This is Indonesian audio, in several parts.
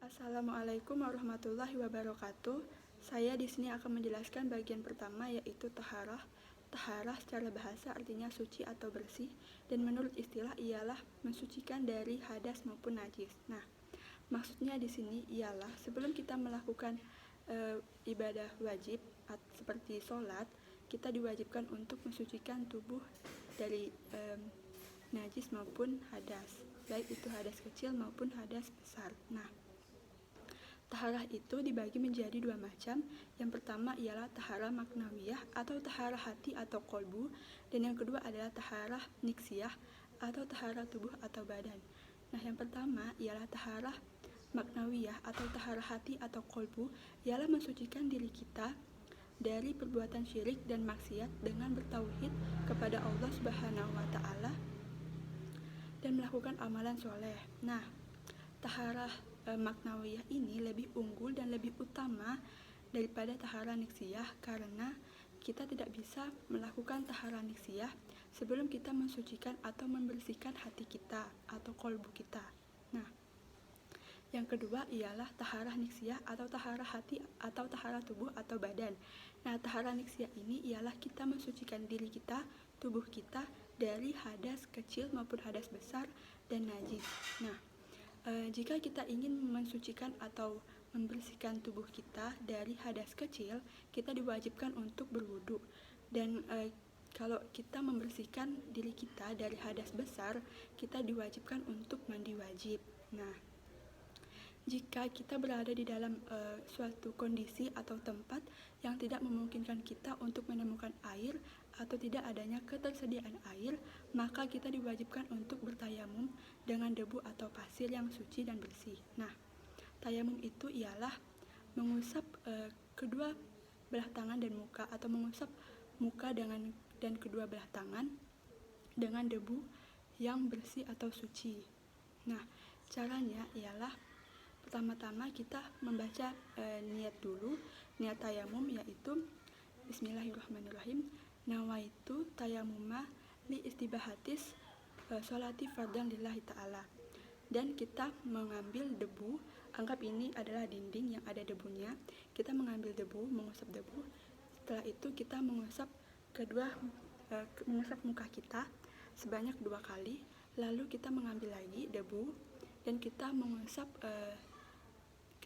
Assalamualaikum warahmatullahi wabarakatuh. Saya di sini akan menjelaskan bagian pertama, yaitu taharah. Taharah secara bahasa artinya suci atau bersih, dan menurut istilah ialah mensucikan dari hadas maupun najis. Nah, maksudnya di sini ialah sebelum kita melakukan ibadah wajib seperti sholat, kita diwajibkan untuk mensucikan tubuh dari najis maupun hadas, baik itu hadas kecil maupun hadas besar. Nah, taharah itu dibagi menjadi dua macam. Yang pertama ialah taharah maknawiyah atau taharah hati atau kolbu, dan yang kedua adalah taharah niksiyah atau taharah tubuh atau badan. Nah, yang pertama ialah taharah maknawiyah atau taharah hati atau kolbu, ialah mensucikan diri kita dari perbuatan syirik dan maksiat dengan bertauhid kepada Allah Subhanahu wa Ta'ala dan melakukan amalan soleh. Nah, taharah maknawiyah ini lebih unggul dan lebih utama daripada taharah niksiyah, karena kita tidak bisa melakukan taharah niksiyah sebelum kita mensucikan atau membersihkan hati kita atau kolbu kita. Nah, yang kedua ialah taharah niksiyah atau taharah hati atau taharah tubuh atau badan. Nah, taharah niksiyah ini ialah kita mensucikan diri kita, tubuh kita dari hadas kecil maupun hadas besar dan najis. Nah, jika kita ingin mensucikan atau membersihkan tubuh kita dari hadas kecil, kita diwajibkan untuk berwudu. Dan kalau kita membersihkan diri kita dari hadas besar, kita diwajibkan untuk mandi wajib. Nah, jika kita berada di dalam suatu kondisi atau tempat yang tidak memungkinkan kita untuk menemukan air atau tidak adanya ketersediaan air, maka kita diwajibkan untuk bertayamum dengan debu atau pasir yang suci dan bersih. Nah, tayamum itu ialah mengusap kedua belah tangan dan muka, atau mengusap muka dan kedua belah tangan dengan debu yang bersih atau suci. Nah, caranya ialah pertama-tama kita membaca niat dulu, niat tayamum, yaitu Bismillahirrahmanirrahim. Nawaitu tayamuma li istibahatis sholati fardan lillahi ta'ala. Dan kita mengambil debu, anggap ini adalah dinding yang ada debunya. Kita mengambil debu, mengusap debu. Setelah itu kita mengusap muka kita sebanyak 2 kali. Lalu kita mengambil lagi debu dan kita mengusap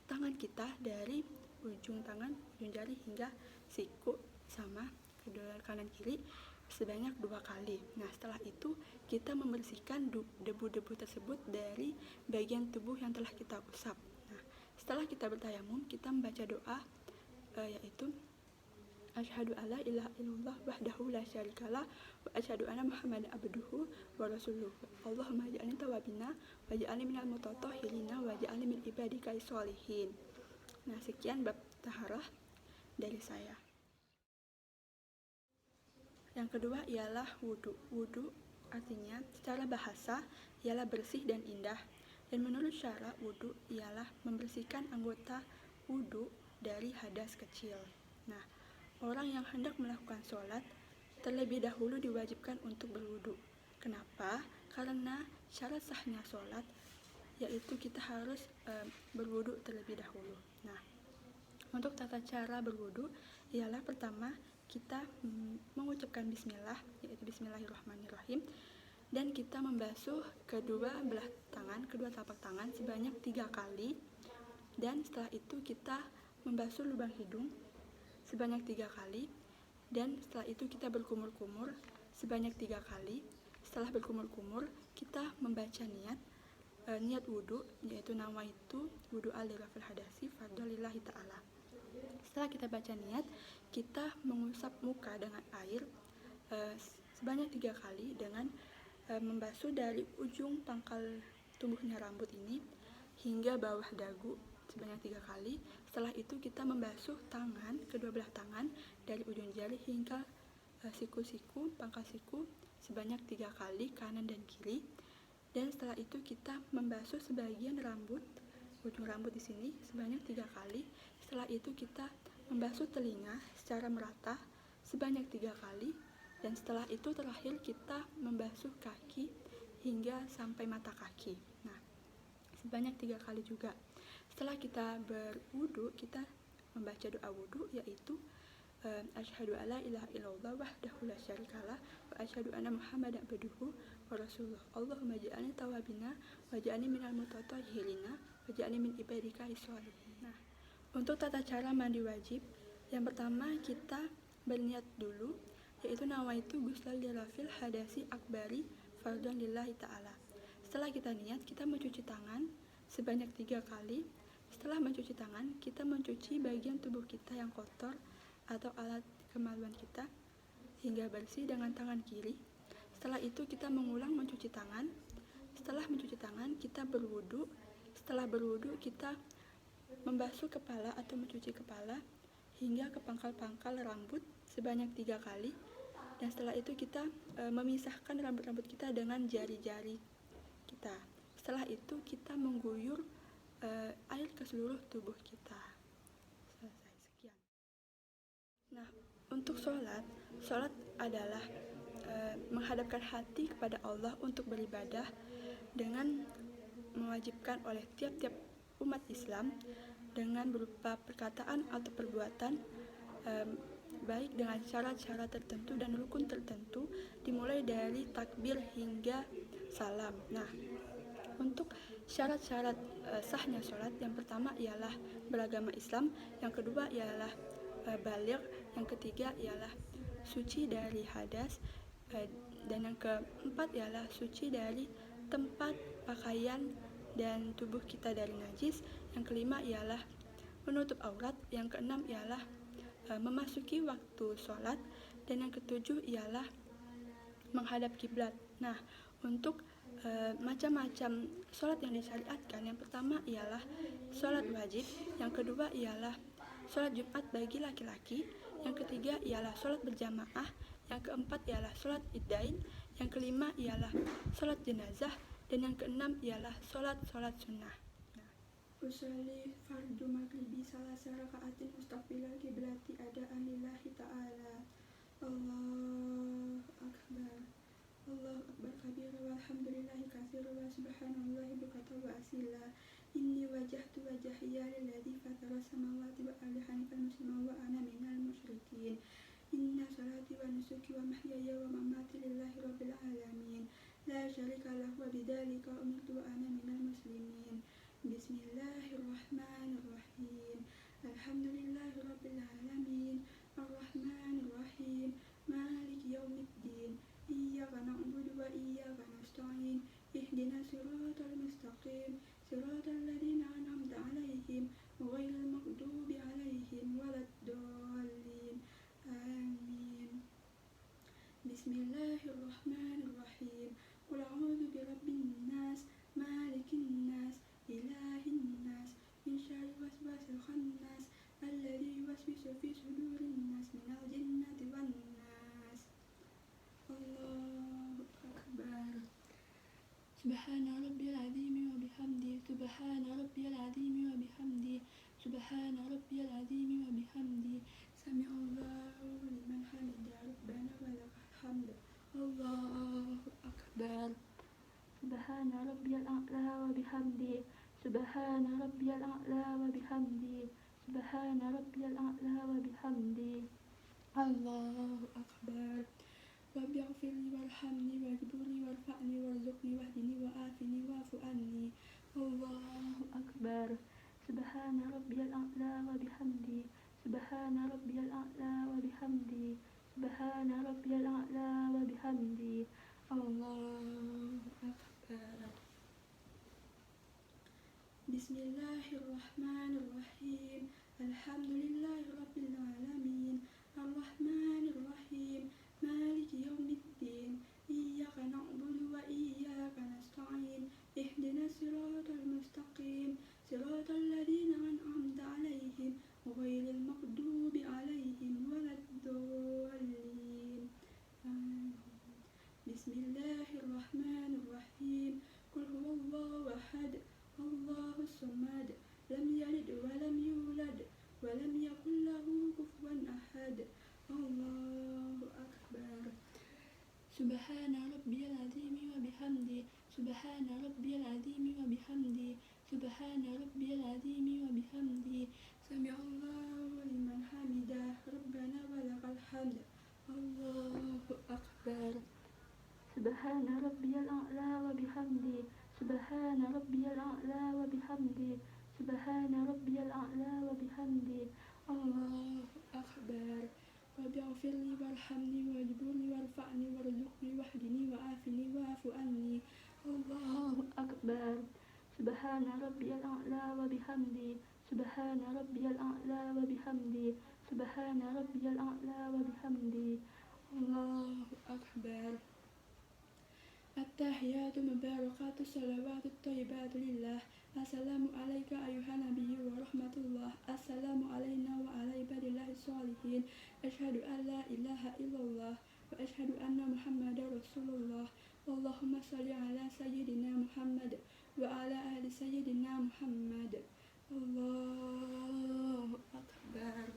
tangan kita dari ujung tangan, ujung jari hingga siku sama kedua kanan kiri sebanyak 2 kali. Nah, setelah itu kita membersihkan debu-debu tersebut dari bagian tubuh yang telah kita usap. Nah, setelah kita bertayamum, kita membaca doa yaitu Asyhadu alla ilaha illallah wahdahu la syarikalah wa asyhadu anna Muhammadan abduhu wa rasuluhu. Allahumma ja'alni tawabina wa ja'alni minal mutatahhirina wa ja'alni min ibadika sholihin. Nah, sekian bab taharah dari saya. Yang kedua ialah wudu. Wudu artinya secara bahasa ialah bersih dan indah. Dan menurut syara, wudu ialah membersihkan anggota wudu dari hadas kecil. Nah, orang yang hendak melakukan sholat terlebih dahulu diwajibkan untuk berwudu. Kenapa? Karena syarat sahnya sholat yaitu kita harus berwudu terlebih dahulu. Nah, untuk tata cara berwudu ialah pertama kita mengucapkan bismillah, yaitu bismillahirrahmanirrahim, dan kita membasuh kedua belah tangan, kedua telapak tangan sebanyak 3 kali, dan setelah itu kita membasuh lubang hidung sebanyak 3 kali, dan setelah itu kita berkumur-kumur sebanyak 3 kali. Setelah berkumur-kumur, kita membaca niat wudu, yaitu nawaitu wudu al-lirafil hadasi fardolillahi ta'ala. Setelah kita baca niat, kita mengusap muka dengan air sebanyak 3 kali dengan membasuh dari ujung pangkal tumbuhnya rambut ini hingga bawah dagu sebanyak 3 kali. Setelah itu kita membasuh tangan, kedua belah tangan dari ujung jari hingga siku-siku, pangkal siku sebanyak 3 kali kanan dan kiri. Dan setelah itu kita membasuh sebagian rambut, ujung rambut di sini sebanyak 3 kali. Setelah itu kita membasuh telinga secara merata sebanyak 3 kali. Dan setelah itu terakhir kita membasuh kaki hingga sampai mata kaki. Nah, sebanyak 3 kali juga. Setelah kita berwudu, kita membaca doa wudu, yaitu asyhadu alla ilaha illallah wahdahu la syarikalah wa asyhadu anna muhammadan abduhu wa rasuluh. Allahumma ja'alni tawwabina wa ja'alni minal mutatahhirina wa ja'alni min ibadika sholihin. Nah, untuk tata cara mandi wajib, yang pertama kita berniat dulu, yaitu nawaitu ghusla lirafil hadasi akbari fardhan lillahi ta'ala. Setelah kita niat, kita mencuci tangan sebanyak 3 kali. Setelah mencuci tangan, kita mencuci bagian tubuh kita yang kotor atau alat kemaluan kita hingga bersih dengan tangan kiri. Setelah itu kita mengulang mencuci tangan. Setelah mencuci tangan, kita berwudu. Setelah berwudu, kita membasuh kepala atau mencuci kepala hingga ke pangkal-pangkal rambut sebanyak 3 kali. Dan setelah itu kita memisahkan rambut-rambut kita dengan jari-jari kita. Setelah itu kita mengguyur air ke seluruh tubuh kita. Selesai, sekian. Nah, untuk sholat adalah menghadapkan hati kepada Allah untuk beribadah dengan mewajibkan oleh tiap-tiap umat Islam dengan berupa perkataan atau perbuatan, baik dengan syarat-syarat tertentu dan rukun tertentu, dimulai dari takbir hingga salam. Nah, untuk syarat-syarat sahnya sholat, yang pertama ialah beragama Islam, yang kedua ialah baligh, yang ketiga ialah suci dari hadas, dan yang keempat ialah suci dari tempat pakaian dan tubuh kita dari najis, yang kelima ialah menutup aurat, yang keenam ialah memasuki waktu sholat, dan yang ketujuh ialah menghadap kiblat. Nah, untuk macam-macam sholat yang disyariatkan, yang pertama ialah sholat wajib, yang kedua ialah sholat Jumat bagi laki-laki, yang ketiga ialah sholat berjamaah, yang keempat ialah sholat iddain, yang kelima ialah sholat jenazah, dan yang keenam ialah sholat sunnah. Usolli fardu maghribi salasa raka'atin mustaqbilal kiblati adaan lillahi ta'ala. Allahu akbar. Allahu akbar kabira walhamdulillahi katsira wa subhanallahi bukratan wa asila. Inni wajjahtu wajhiya lilladzi fatara samawati wal ardi hanifan musliman wa ana minal musyrikin. Inna salati wa nusuki wa mahyaya wa mamati lillahi rabbil alamin. La syarika lahu wa bidzalika umirtu wa ana minal muslimin. Bismillahirrahmanirrahim. Alhamdulillahi rabbil alamin. Arrahmanirrahim. Maliki yaumiddin. Iyyaka na'budu wa iyyaka nasta'in. Ihdinas siratal mustaqim. Siratal ladzina an'amta 'alaihim ghairil maghdubi 'alaihim waladdallin. Amin. Bismillahirrahmanirrahim. Qul a'udzu birabbin nas, malikin nas, ilahin nas, min syarri waswasil khannas, alladzi yuwaswisu fi sudurin nas minal jinnati wan nas. Allahu akbar. Subhana rabbiyal azimi wa bihamdi. Subhana rabbiyal azimi wa bihamdi. Subhana rabbiyal azimi wa bihamdi. Sami'allahu liman hamidah. Rabbana walakal hamd. Allahu akbar. Subhana rabbiyal a'la wa bihamdi. Subhana rabbiyal a'la wa bihamdi. Subhana rabbiyal a'la wa bihamdi. Allahu akbar. Rabbighfirli warhamni wajburni warfa'ni warzuqni wahdini wa'afini wa'fu anni. Allahu akbar. Subhana rabbiyal a'la wa bihamdi. Subhana rabbiyal a'la wa bihamdi. Subhana rabbiyal a'la wa bihamdi. Allahu akbar. Bismillahirrahmanirrahim. Alhamdulillahi rabbil alamin. Arrahmanirrahim. Maliki yaumiddin. Iyyaka na'budu wa iyyaka nasta'in. Ihdinas siratal mustaqim. Siratal ladzina an'amta 'alaihim ghairil maghdubi 'alaihim waladdallin. Bismillahirrahmanirrahim. Qul huwallahu ahad. Allahus samad. Lam yalid wa lam yulad wa lam yakul lahu kufuwan ahad. Allahu akbar. Subhana rabbiyal azimi wa bihamdi. Subhana rabbiyal azimi wa bihamdi. Subhana rabbiyal azimi wa bihamdi. Sami'allahu liman hamidah. Rabbana walakal hamd. Allahu akbar. Subhana rabbiyal a'la wa bihamdi. Subhana rabbiyal a'la wa bihamdi. Subhana rabbiyal a'la wa bihamdi. Allahu akbar. Rabbighfirli warhamni wajburni warfa'ni warzuqni wahdini wa'afini wa'fu anni. Allahu akbar. Subhana rabbiyal a'la wa bihamdi. Subhana rabbiyal a'la wa bihamdi. Subhana rabbiyal a'la wa bihamdi. Allahu akbar. At-tahiyatu mubarakatu salawatu thayyibatu lillah. Assalamu alayka ayuhan nabiyyu wa rahmatullah. Assalamu alayna wa ala ibadillahi sholihin. Asyhadu an la ilaha illallah wa asyhadu anna muhammadar rasulullah. Allahumma shalli ala sayyidina Muhammad wa ala ali sayyidina Muhammad. Allahu akbar.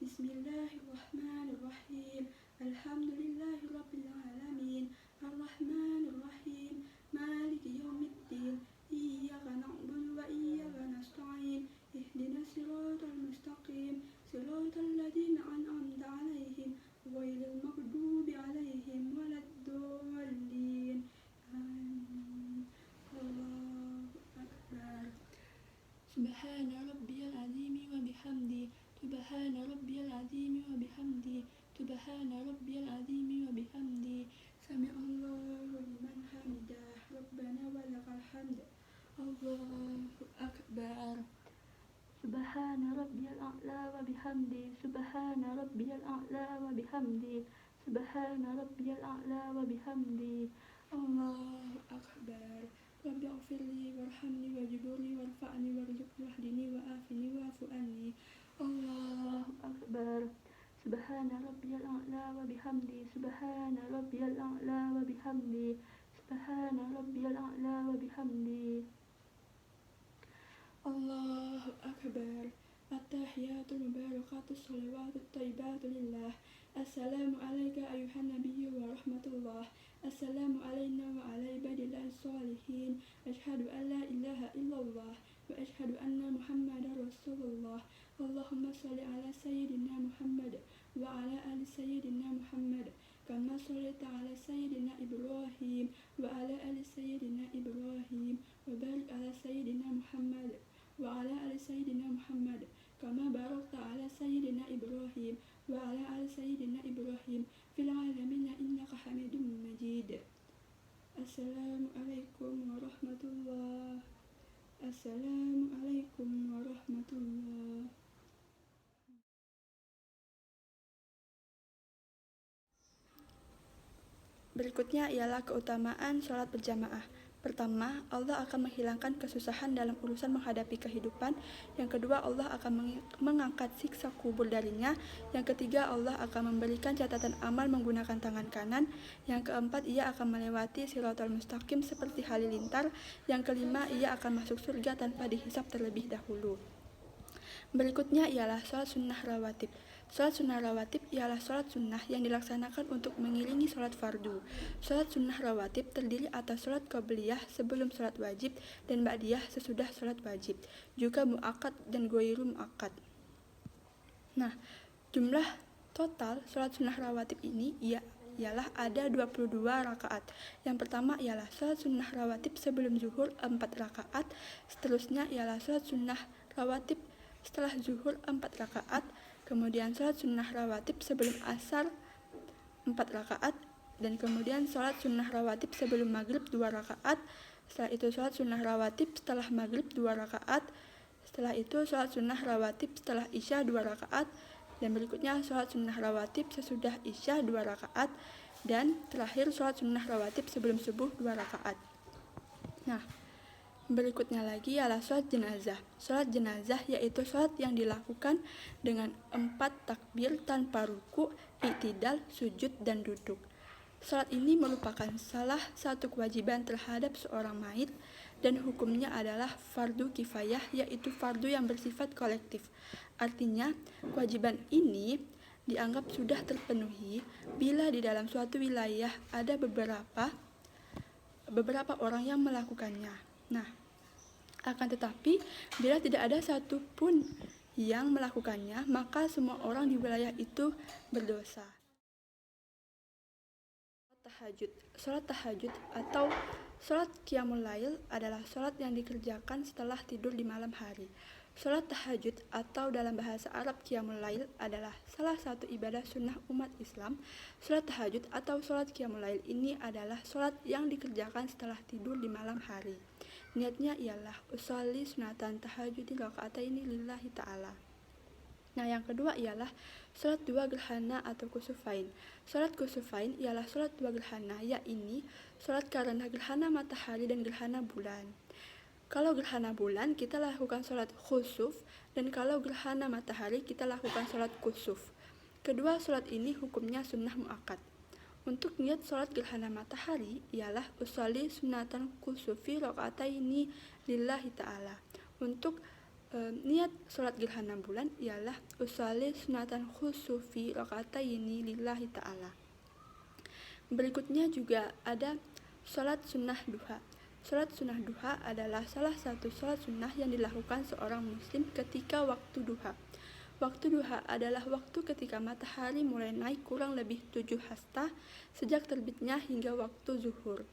Bismillahirrahmanirrahim. Alhamdulillahi rabbil alamin. Ar-Rahmanir-Rahim. Maliki yaumiddin. Iyyaka na'budu wa iyyaka nasta'in. Ihdinas siratal mustaqim. Siratal ladzina an'amta 'alaihim ghairil maghdubi 'alaihim waladdallin. Amin. Allahu akbar. Subhana rabbiyal azimi wa bihamdi. Subhana rabbiyal azimi wa bihamdi. Subhana rabbiyal azimi wa bihamdi. Sami'allahu liman hamidah. Rabbana walakal hamd. Allahu akbar. Subhana rabbiyal a'la wa bihamdi. Subhana rabbiyal a'la wa bihamdi. Subhana rabbiyal a'la wa bihamdi. Allahu akbar. Rabbighfirli warhamni wajburni warfa'ni warzuqni wahdini wa'afini wa'fu anni. Allahu akbar. Subhana rabbiyal a'la wa bihamdi. Subhana rabbiyal a'la wa bihamdi. Subhana rabbiyal a'la wa bihamdi. Allahu akbar. At-tahiyatu mubarakatu salawatu thayyibatu lillah. Assalamu alayka ayuhan nabiyyu wa rahmatullah. Assalamu alayna wa ala ibadillahi sholihin. Asyhadu an la ilaha illallah wa asyhadu anna muhammadar rasulullah. Allahumma shalli ala sayyidina Muhammad wa ala ali sayyidina Muhammad kama shallaita ala sayyidina Ibrahim wa ala ali sayyidina Ibrahim wa barik ala sayyidina Muhammad wa ala ali sayyidina Muhammad kama barakta ala sayyidina Ibrahim wa ala ali sayyidina Ibrahim fil alamin innaka Hamidum Majid. Assalamu alaikum warahmatullah. Assalamu alaikum warahmatullah. Berikutnya ialah keutamaan sholat berjamaah. Pertama, Allah akan menghilangkan kesusahan dalam urusan menghadapi kehidupan. Yang kedua, Allah akan mengangkat siksa kubur darinya. Yang ketiga, Allah akan memberikan catatan amal menggunakan tangan kanan. Yang keempat, ia akan melewati siratal mustaqim seperti halilintar. Yang kelima, ia akan masuk surga tanpa dihisab terlebih dahulu. Berikutnya ialah sholat sunnah rawatib. Sholat sunnah rawatib ialah sholat sunnah yang dilaksanakan untuk mengiringi sholat fardu. Sholat sunnah rawatib terdiri atas sholat qobliyah sebelum sholat wajib dan ba'diyah sesudah sholat wajib, juga mu'akkad dan ghairu mu'akkad. Nah, jumlah total sholat sunnah rawatib ini ialah ada 22 rakaat. Yang pertama ialah sholat sunnah rawatib sebelum zuhur 4 rakaat. Seterusnya ialah sholat sunnah rawatib setelah zuhur 4 rakaat. Kemudian sholat sunnah rawatib sebelum asar 4 rakaat. Dan kemudian sholat sunnah rawatib sebelum maghrib 2 rakaat. Setelah itu sholat sunnah rawatib setelah maghrib 2 rakaat. Setelah itu sholat sunnah rawatib setelah isya 2 rakaat. Dan berikutnya sholat sunnah rawatib sesudah isya 2 rakaat. Dan terakhir sholat sunnah rawatib sebelum subuh 2 rakaat. Nah, berikutnya lagi ialah sholat jenazah. Sholat jenazah yaitu sholat yang dilakukan dengan 4 takbir tanpa ruku, i'tidal, sujud, dan duduk. Sholat ini merupakan salah satu kewajiban terhadap seorang mayit dan hukumnya adalah fardu kifayah, yaitu fardu yang bersifat kolektif. Artinya, kewajiban ini dianggap sudah terpenuhi bila di dalam suatu wilayah ada beberapa beberapa orang yang melakukannya. Nah, akan tetapi bila tidak ada satupun yang melakukannya, maka semua orang di wilayah itu berdosa. Sholat tahajud atau sholat qiyamul lail adalah sholat yang dikerjakan setelah tidur di malam hari. Sholat tahajud atau dalam bahasa Arab qiyamul lail adalah salah satu ibadah sunnah umat Islam. Sholat tahajud atau sholat qiyamul lail ini adalah sholat yang dikerjakan setelah tidur di malam hari. Niatnya ialah usolli sunatan tahajudin rakaataini lillahi ta'ala. Nah, yang kedua ialah sholat dua gerhana atau kusufain. Sholat kusufain ialah sholat dua gerhana, yaitu sholat karena gerhana matahari dan gerhana bulan. Kalau gerhana bulan kita lakukan sholat khusuf, dan kalau gerhana matahari kita lakukan sholat kusuf. Kedua sholat ini hukumnya sunnah muakkad. Untuk niat sholat gerhana matahari ialah usolli sunatan kusufi rakaataini lillahi ta'ala. Untuk niat sholat gerhana bulan ialah usolli sunatan khusufi rakaataini lillahi ta'ala. Berikutnya juga ada sholat sunnah duha. Sholat sunnah duha adalah salah satu sholat sunnah yang dilakukan seorang muslim ketika waktu duha. Waktu duha adalah waktu ketika matahari mulai naik kurang lebih 7 hasta sejak terbitnya hingga waktu zuhur.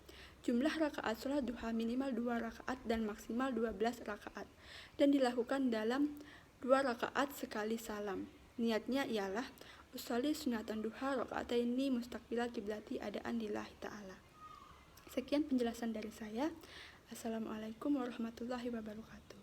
Jumlah rakaat sholat duha minimal 2 rakaat dan maksimal 12 rakaat, dan dilakukan dalam 2 rakaat sekali salam. Niatnya ialah usolli sunatan duha rakaataini mustaqbilal kiblati adaan lillahi ta'ala. Sekian penjelasan dari saya. Assalamualaikum warahmatullahi wabarakatuh.